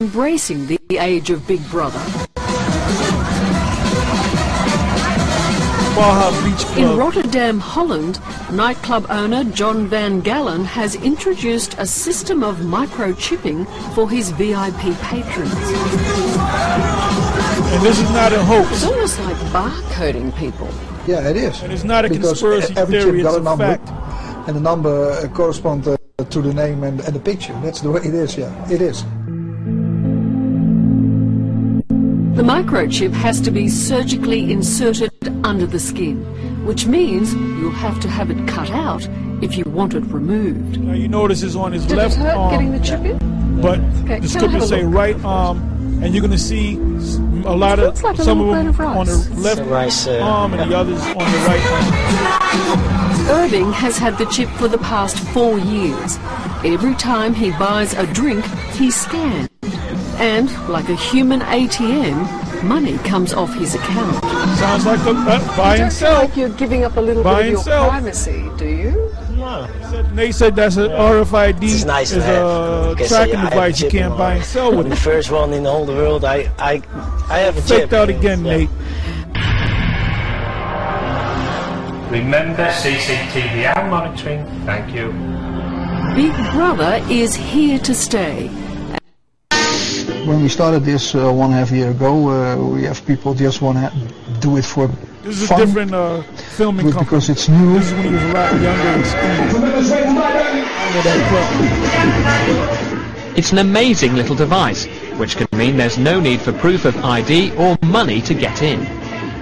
embracing the age of Big Brother. In Rotterdam, Holland, nightclub owner John Van Gallen has introduced a system of microchipping for his VIP patrons. And this is not a hoax. It's almost like barcoding people. Yeah, it is. And it's not a conspiracy theory, it's a fact. And the number corresponds to the name and the picture. That's the way it is, yeah. It is. The microchip has to be surgically inserted under the skin, which means you'll have to have it cut out if you want it removed. Now you notice it's on his Did left it hurt arm, getting the chip in? but the scriptures say right arm, and you're going to see a lot of like some of them rice. on the left arm and the others on the right arm. Irving has had the chip for the past 4 years. Every time he buys a drink, he's scanned. And, like a human ATM, money comes off his account. Sounds like a buy and sell. Like you're giving up a little Buy bit of and your sell. privacy, do you? No. They said that's an RFID. It's nice to is have. a Because tracking I have a device you chip in can't my buy and arm. sell with I'm it. the first one in the whole world. I have a chip. Checked out again, Yeah. Nate. Remember CCTV and monitoring. Thank you. Big Brother is here to stay. When we started this 1.5 years ago, we have people just want to do it for This is fun, a different filming company. because it's new. This is when he was a lot younger and skinny. It's an amazing little device, which can mean there's no need for proof of ID or money to get in.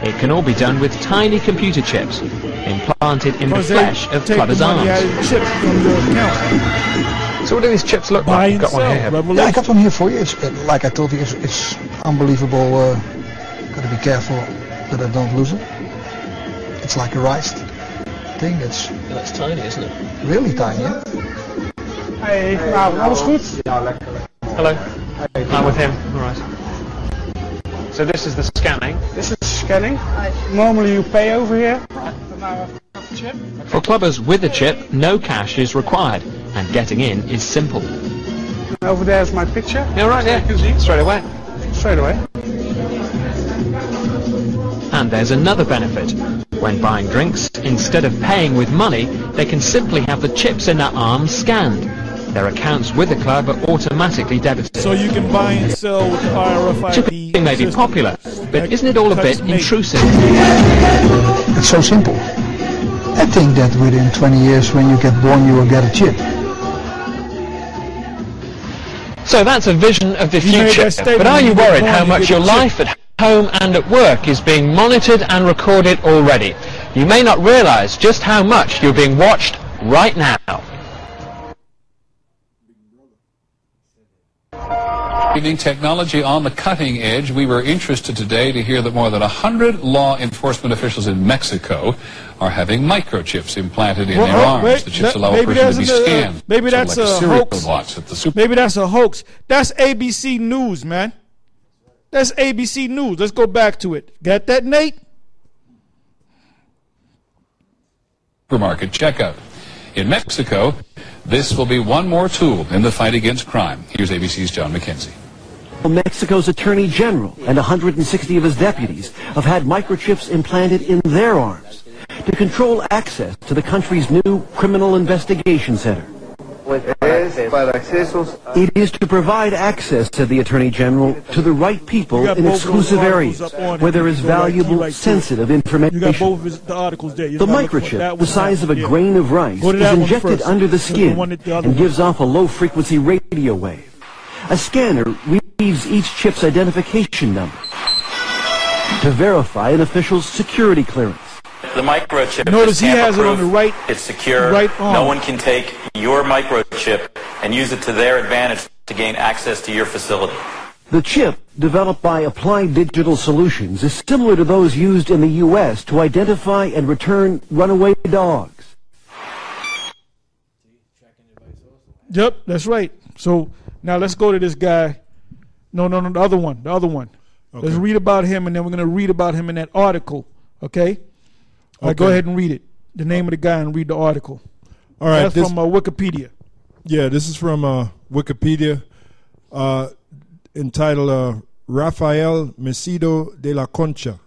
It can all be done with tiny computer chips, implanted in the flesh of clubbers' arms. So what do these chips look Buy like? and Got one sell. here. Yeah, I got one here for you. It's like I told you, it's unbelievable. Gotta be careful that I don't lose it. It's like a rice thing. It's That's tiny, isn't it? really tiny. Yeah? Hey, nou, alles goed? Hello. I'm with him. All right. So this is the scanning. This is scanning. Normally you pay over here. And now I've got the chip. For clubbers with a chip, no cash is required, and getting in is simple. Over there is my picture. Yeah, right, yeah. Straight away. Straight away. And there's another benefit. When buying drinks, instead of paying with money, they can simply have the chips in their arms scanned. Their accounts with the club are automatically debited. So you can buy and sell with the RFID Chipping may be system. popular, but isn't it all a bit intrusive? It's so simple. I think that within 20 years, when you get born, you will get a chip. So that's a vision of the You made future. that statement But are when you you were worried born, how you much get a your chip. life at home and at work is being monitored and recorded already? You may not realize just how much you're being watched right now. Evening technology on the cutting edge. We were interested today to hear that more than 100 law enforcement officials in Mexico are having microchips implanted in their arms. wait, The chips allow a maybe person to be that's a- scanned. maybe sort of that's like a cereal hoax. box at the super. Maybe that's a hoax. That's ABC News, man. That's ABC News. Let's go back to it. Got that, Nate? Supermarket checkout. In Mexico, this will be one more tool in the fight against crime. Here's ABC's John McKenzie. Mexico's Attorney General and 160 of his deputies have had microchips implanted in their arms to control access to the country's new Criminal Investigation Center. It is to provide access, said the Attorney General, to the right people in exclusive areas where there is valuable, sensitive information. You got both of the articles there. You The gotta look for microchip, that the one, size that of a one, yeah. grain of rice, Go to is that one injected first. under the That's the skin one that the other and one. gives off a low-frequency radio wave. A scanner reads each chip's identification number to verify an official's security clearance. The microchip Notice is he has it on the tamper-proof. right. It's secure. right arm. No one can take your microchip and use it to their advantage to gain access to your facility. The chip, developed by Applied Digital Solutions, is similar to those used in the U.S. to identify and return runaway dogs. Yep, that's right. So now let's go to this guy. No, the other one. Okay. Let's read about him, and then we're going to read about him in that article. Okay? All right, go ahead and read it. The name of the guy and read the article. All right. That's from Wikipedia. Yeah, this is from Wikipedia. entitled Rafael Macedo de la Concha.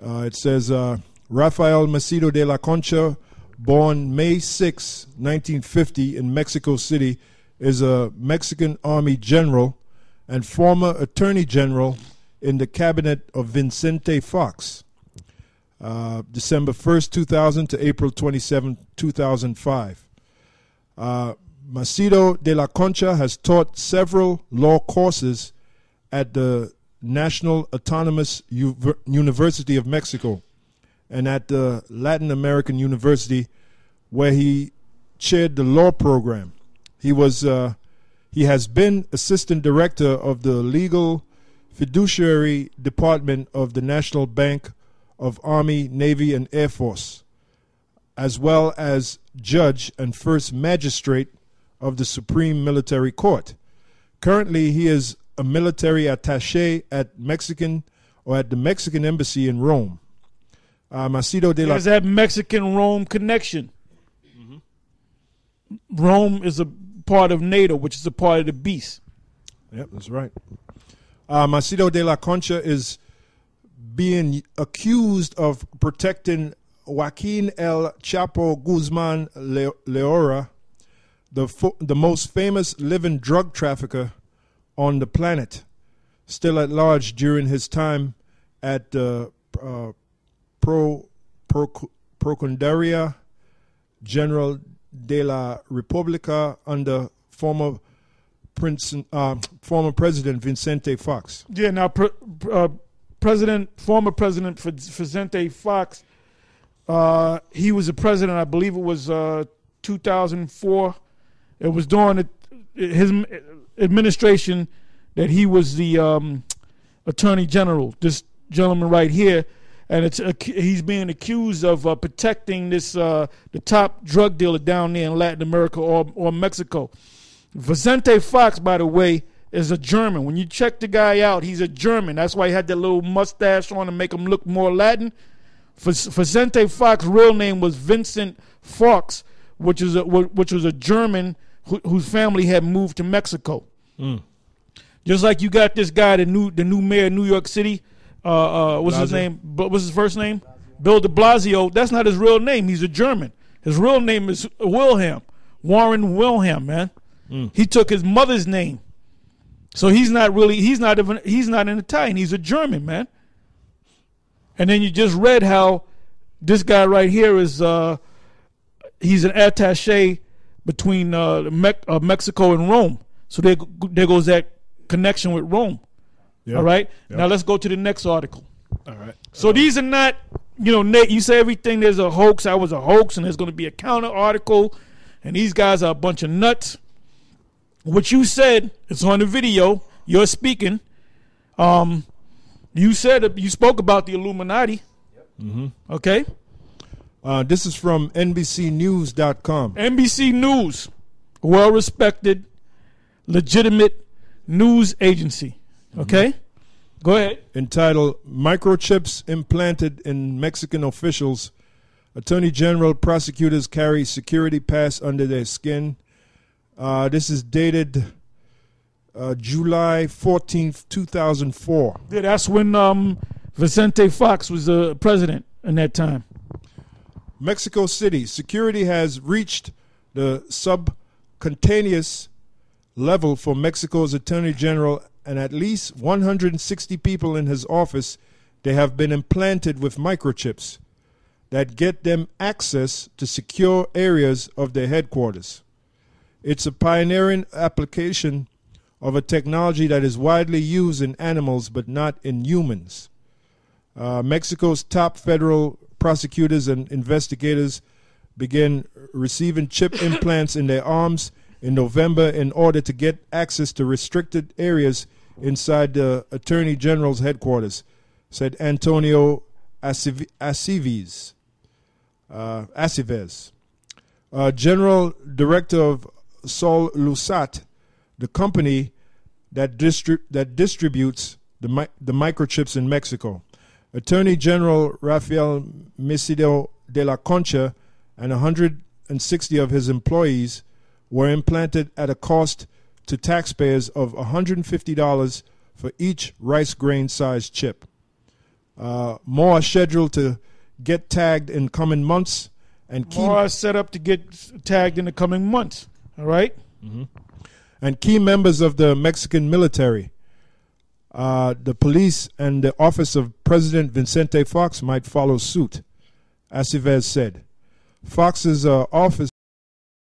It says, Rafael Macedo de la Concha, born May 6, 1950 in Mexico City, is a Mexican Army general and former Attorney General in the cabinet of Vicente Fox, December 1st, 2000 to April 27, 2005. Macedo de la Concha has taught several law courses at the National Autonomous University of Mexico and at the Latin American University, where he chaired the law program. He has been assistant director of the legal fiduciary department of the National Bank of Army, Navy, and Air Force, as well as judge and first magistrate of the Supreme Military Court. Currently, he is a military attaché at the Mexican Embassy in Rome. Macedo de la... There's that Mexican-Rome connection. Rome is a part of NATO, which is a part of the beast. Yep, that's right. Macedo de la Concha is being accused of protecting Joaquin El Chapo Guzman Leora, the most famous living drug trafficker on the planet, still at large during his time at Procuraduría General de la República under former President Vicente Fox. Yeah, now former President Vicente Fox, he was the president, I believe it was 2004. It was during his administration that he was the Attorney General, this gentleman right here, and he's being accused of protecting this the top drug dealer down there in Latin America or Mexico. Vicente Fox, by the way, is a German. When you check the guy out, he's a German. That's why he had that little mustache on to make him look more Latin. Vicente Fox's real name was Vincent Fox, which was a German whose family had moved to Mexico. Just like you got this guy, the new mayor of New York City. What's his name? What's his first name? Bill de Blasio. That's not his real name. He's a German. His real name is Wilhelm. Warren Wilhelm, man. He took his mother's name. So he's not an Italian. He's a German, man. And then you just read how this guy right here is he's an attaché between Mexico and Rome. So there goes that connection with Rome. Yep. All right. Yep. Now let's go to the next article. All right. So these are not, Nate, you say everything there's a hoax. I was a hoax, and there's going to be a counter article, and these guys are a bunch of nuts. What you said, it's on the video. You're speaking. You spoke about the Illuminati. Yep. Okay. This is from NBCnews.com. NBC News, well-respected, legitimate news agency. Okay? Go ahead. Entitled Microchips Implanted in Mexican Officials. Attorney General prosecutors carry security pass under their skin. This is dated July 14th, 2004. Yeah, that's when Vicente Fox was the president in that time. Mexico City. Security has reached the subcutaneous level for Mexico's Attorney General, and at least 160 people in his office, they have been implanted with microchips that get them access to secure areas of their headquarters. It's a pioneering application of a technology that is widely used in animals but not in humans. Mexico's top federal prosecutors and investigators began receiving chip implants in their arms in November in order to get access to restricted areas inside the Attorney General's headquarters, said Antonio Aceves. General Director of Sol Lusat, the company that distributes the microchips in Mexico. Attorney General Rafael Macedo de la Concha and 160 of his employees were implanted at a cost to taxpayers of $150 for each rice grain sized chip. More are scheduled to get tagged in coming months, and more are set up to get tagged in the coming months. All right? And key members of the Mexican military, the police, and the office of President Vicente Fox might follow suit, Aceves said. Fox's office